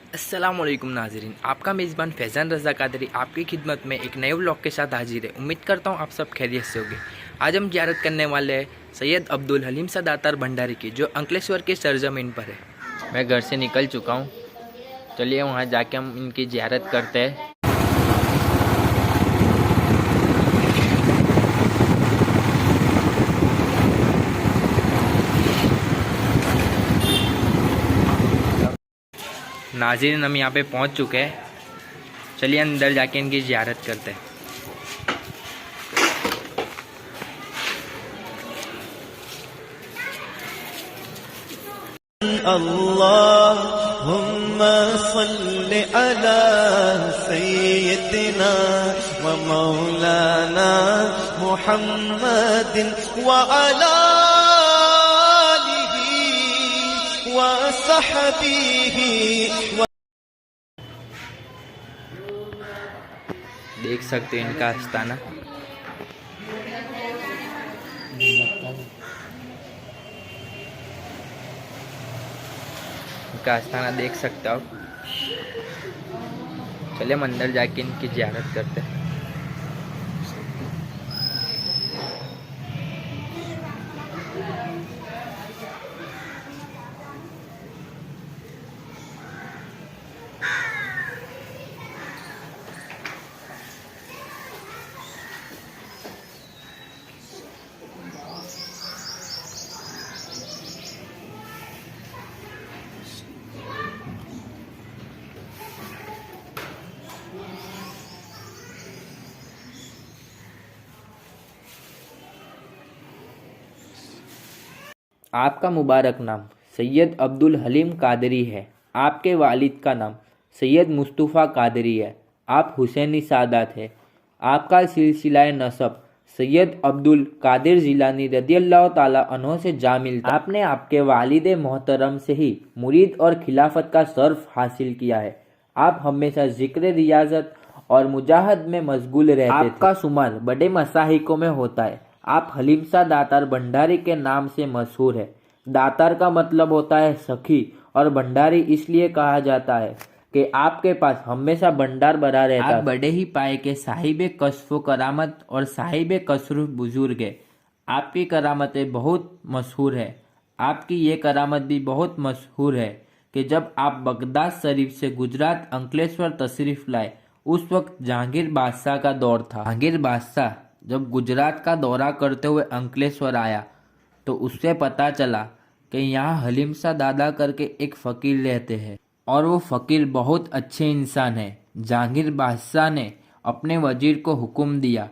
अस्सलामुअलैकुम नाज़रीन, आपका मेज़बान फैज़ान रज़ा कादरी आपकी खिदमत में एक नए व्लॉग के साथ हाजिर है। उम्मीद करता हूँ आप सब खैरियत से होंगे। आज हम ज़ियारत करने वाले हैं सैयद अब्दुल हलीम सा दातार भंडारी की, जो अंकलेश्वर के सरजमीन पर है। मैं घर से निकल चुका हूँ, चलिए वहाँ जाके हम इनकी ज़ियारत करते हैं। नाज़रीन, हम यहाँ पे पहुँच चुके हैं, चलिए अंदर जाके इनकी ज़ियारत करते हैं। अल्लाहुम्मा सल्लि अला सय्यिदिना व मौलाना मुहम्मदिन व अला आलिहि व सहबिहि। देख सकते हैं इनका आस्थाना। इनका आस्थाना देख सकते हो आप। चलिए हम अंदर जाके इनकी ज़ियारत करते हैं। आपका मुबारक नाम सैयद अब्दुल हलीम कादरी है। आपके वालिद का नाम सैयद मुस्तफ़ा कादरी है। आप हुसैनी सादात है। आपका सिलसिला नसब सैयद अब्दुल कादिर जिलानी रदियल्लाहु ताला अन्हो से जा मिलता। आपने आपके वालिद मोहतरम से ही मुरीद और खिलाफत का सर्फ हासिल किया है। आप हमेशा जिक्र रियाजत और मुजाहद में मशगूल रहते थे। आपका शुमार बड़े मसाहिकों में होता है। आप हलीम सा दातार भंडारी के नाम से मशहूर है। दातार का मतलब होता है सखी, और भंडारी इसलिए कहा जाता है कि आपके पास हमेशा भंडार भरा रहता है। आप बड़े ही पाए के साहिबे कश्फ करामत और साहिबे कसरूफ बुजुर्ग है। आपकी करामतें बहुत मशहूर है। आपकी ये करामत भी बहुत मशहूर है कि जब आप बगदाद शरीफ से गुजरात अंकलेश्वर तशरीफ लाए, उस वक्त जहांगीर बादशाह का दौर था। जहांगीर बादशाह जब गुजरात का दौरा करते हुए अंकलेश्वर आया तो उससे पता चला कि यहाँ हलीम सा दादा करके एक फ़कीर रहते हैं, और वो फ़कीर बहुत अच्छे इंसान हैं। जहांगीर बादशाह ने अपने वजीर को हुक्म दिया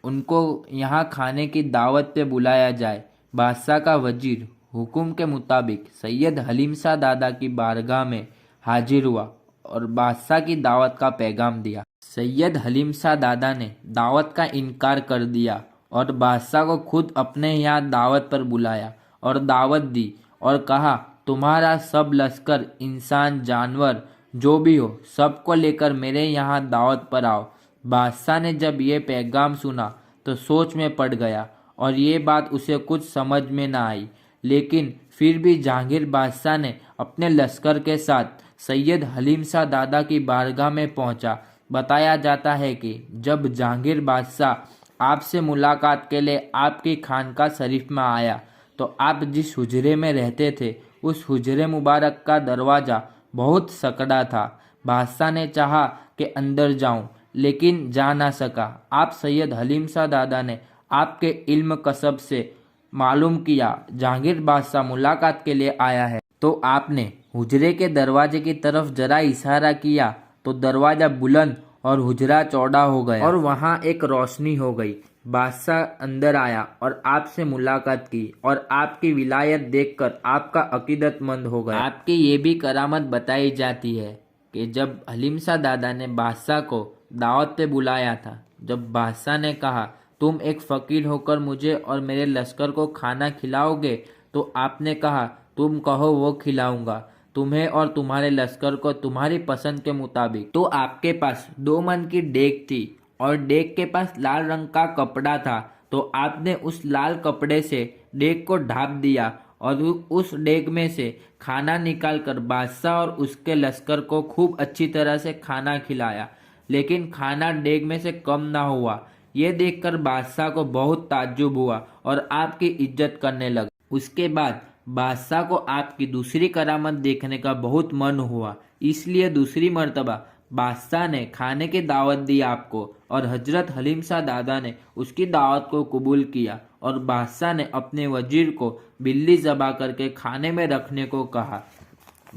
उनको यहाँ खाने की दावत पे बुलाया जाए। बादशाह का वजीर हुक्म के मुताबिक सैयद हलीम सा दादा की बारगाह में हाजिर हुआ और बादशाह की दावत का पैगाम दिया। सैयद हलीम सा दादा ने दावत का इनकार कर दिया और बादशाह को खुद अपने यहाँ दावत पर बुलाया और दावत दी और कहा, तुम्हारा सब लश्कर, इंसान, जानवर जो भी हो, सबको लेकर मेरे यहाँ दावत पर आओ। बादशाह ने जब ये पैगाम सुना तो सोच में पड़ गया और ये बात उसे कुछ समझ में ना आई, लेकिन फिर भी जहांगीर बादशाह ने अपने लश्कर के साथ सैयद हलीम सा दादा की बारगाह में पहुंचा। बताया जाता है कि जब जहांगीर बादशाह आपसे मुलाकात के लिए आपकी खानका शरीफ में आया तो आप जिस हुजरे में रहते थे उस हुजरे मुबारक का दरवाज़ा बहुत सकड़ा था। बादशाह ने चाहा कि अंदर जाऊं, लेकिन जा ना सका। आप सैयद हलीम सा दादा ने आपके इल्म कसब से मालूम किया जहांगीर बादशाह मुलाकात के लिए आया है, तो आपने हुजरे के दरवाजे की तरफ जरा इशारा किया तो दरवाज़ा बुलंद और हुजरा चौड़ा हो गया और वहाँ एक रोशनी हो गई। बादशाह अंदर आया और आपसे मुलाकात की और आपकी विलायत देखकर आपका अकीदतमंद हो गया। आपकी ये भी करामत बताई जाती है कि जब हलीम सा दादा ने बादशाह को दावत पे बुलाया था, जब बादशाह ने कहा तुम एक फ़कीर होकर मुझे और मेरे लश्कर को खाना खिलाओगे, तो आपने कहा तुम कहो वो खिलाऊंगा, तुम्हें और तुम्हारे लश्कर को तुम्हारी पसंद के मुताबिक। तो आपके पास 2 मन की डेग थी और डेग के पास लाल रंग का कपड़ा था, तो आपने उस लाल कपड़े से डेग को ढाँप दिया और उस डेग में से खाना निकालकर बादशाह और उसके लश्कर को खूब अच्छी तरह से खाना खिलाया, लेकिन खाना डेग में से कम ना हुआ। ये देखकर बादशाह को बहुत ताज्जुब हुआ और आपकी इज्जत करने लगा। उसके बाद बादशाह को आपकी दूसरी करामत देखने का बहुत मन हुआ, इसलिए दूसरी मर्तबा बादशाह ने खाने की दावत दी आपको और हजरत हलीम शाह दादा ने उसकी दावत को कबूल किया और बादशाह ने अपने वजीर को बिल्ली ज़बा करके खाने में रखने को कहा।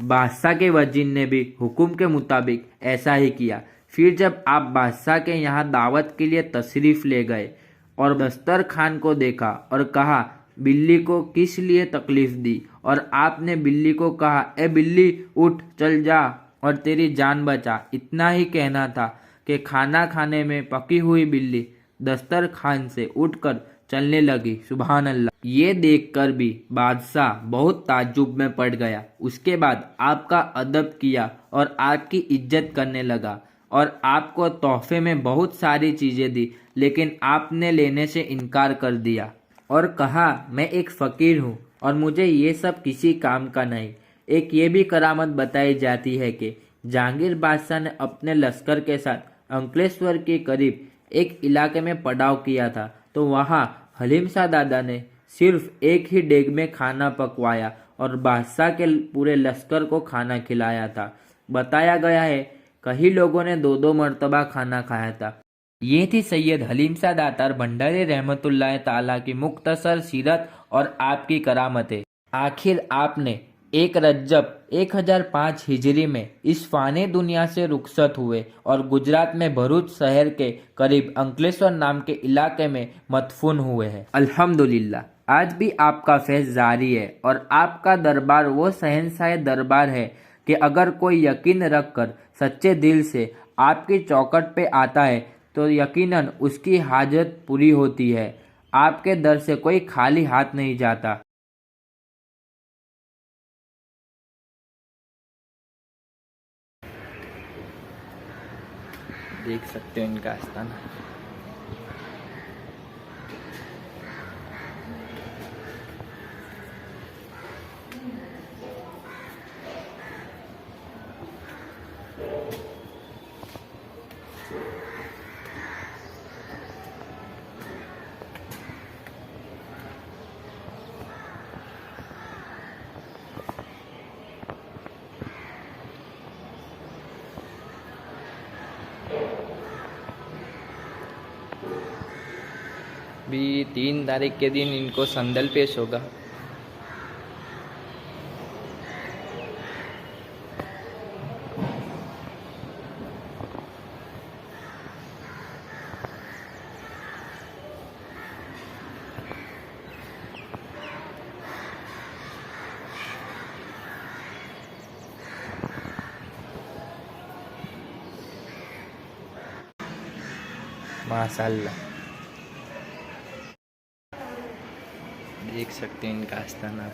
बादशाह के वजीर ने भी हुक्म के मुताबिक ऐसा ही किया। फिर जब आप बादशाह के यहाँ दावत के लिए तशरीफ़ ले गए और दस्तरखान को देखा और कहा बिल्ली को किस लिए तकलीफ़ दी, और आपने बिल्ली को कहा ए बिल्ली उठ चल जा और तेरी जान बचा, इतना ही कहना था कि खाना खाने में पकी हुई बिल्ली दस्तरखान से उठकर चलने लगी। सुभान अल्लाह। ये देखकर भी बादशाह बहुत ताज्जुब में पड़ गया। उसके बाद आपका अदब किया और आपकी इज्जत करने लगा और आपको तोहफे में बहुत सारी चीज़ें दी, लेकिन आपने लेने से इनकार कर दिया और कहा मैं एक फ़कीर हूँ और मुझे ये सब किसी काम का नहीं। एक ये भी करामत बताई जाती है कि जहांगीर बादशाह ने अपने लश्कर के साथ अंकलेश्वर के करीब एक इलाके में पड़ाव किया था, तो वहाँ हलीम शाह दादा ने सिर्फ एक ही डेग में खाना पकवाया और बादशाह के पूरे लश्कर को खाना खिलाया था। बताया गया है कई लोगों ने 2-2 मरतबा खाना खाया था। ये थी सैयद हलीम शाह दातार भंडारी रहमतुल्लाह ताला की मुख्तसर सीरत और आपकी करामतें। आखिर आपने 1 रज्जब 1005 हिजरी में इस फानी दुनिया से रुखसत हुए और गुजरात में भरूच शहर के करीब अंकलेश्वर नाम के इलाके में मदफून हुए हैं। अल्हम्दुलिल्लाह आज भी आपका फैज़ जारी है और आपका दरबार वो शहंशाह दरबार है कि अगर कोई यकीन रखकर सच्चे दिल से आपकी चौखट पे आता है तो यकीनन उसकी हाजत पूरी होती है। आपके दर से कोई खाली हाथ नहीं जाता। देख सकते हो इनका आस्थाना। भी 3 तारीख के दिन इनको संदल पेश होगा। माशाल्लाह देख सकते हैं इनका आस्थाना।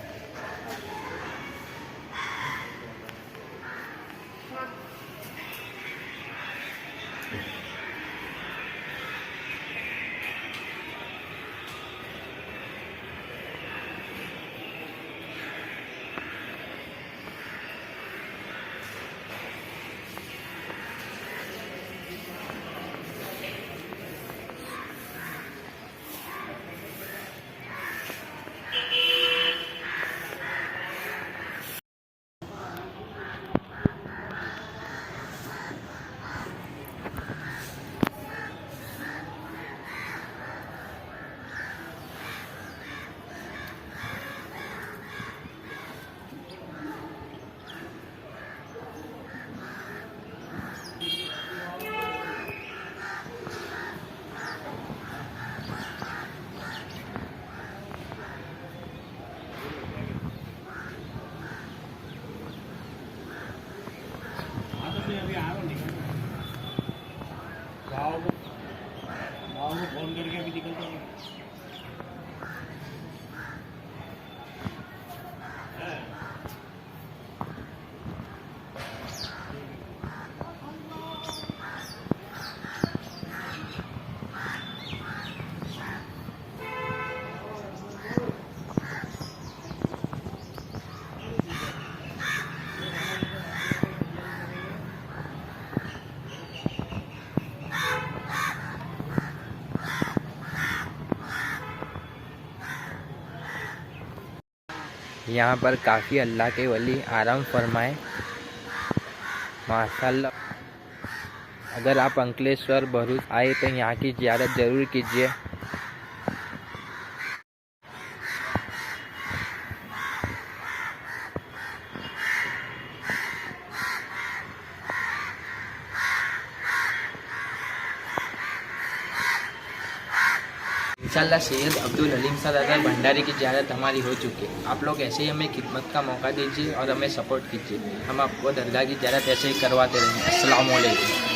यहाँ पर काफ़ी अल्लाह के वली आराम फरमाए माशाल्लाह। अगर आप अंकलेश्वर भरूच आए तो यहाँ की ज़ियारत ज़रूर कीजिए। इंशाल्लाह सैयद अब्दुल हलीम सरदार भंडारी की ज़ियारत हमारी हो चुकी है। आप लोग ऐसे ही हमें खिदमत का मौका दीजिए और हमें सपोर्ट कीजिए। हम आपको दरगाह की ज़ियारत ऐसे ही करवाते रहेंगे। अस्सलाम वालेकुम।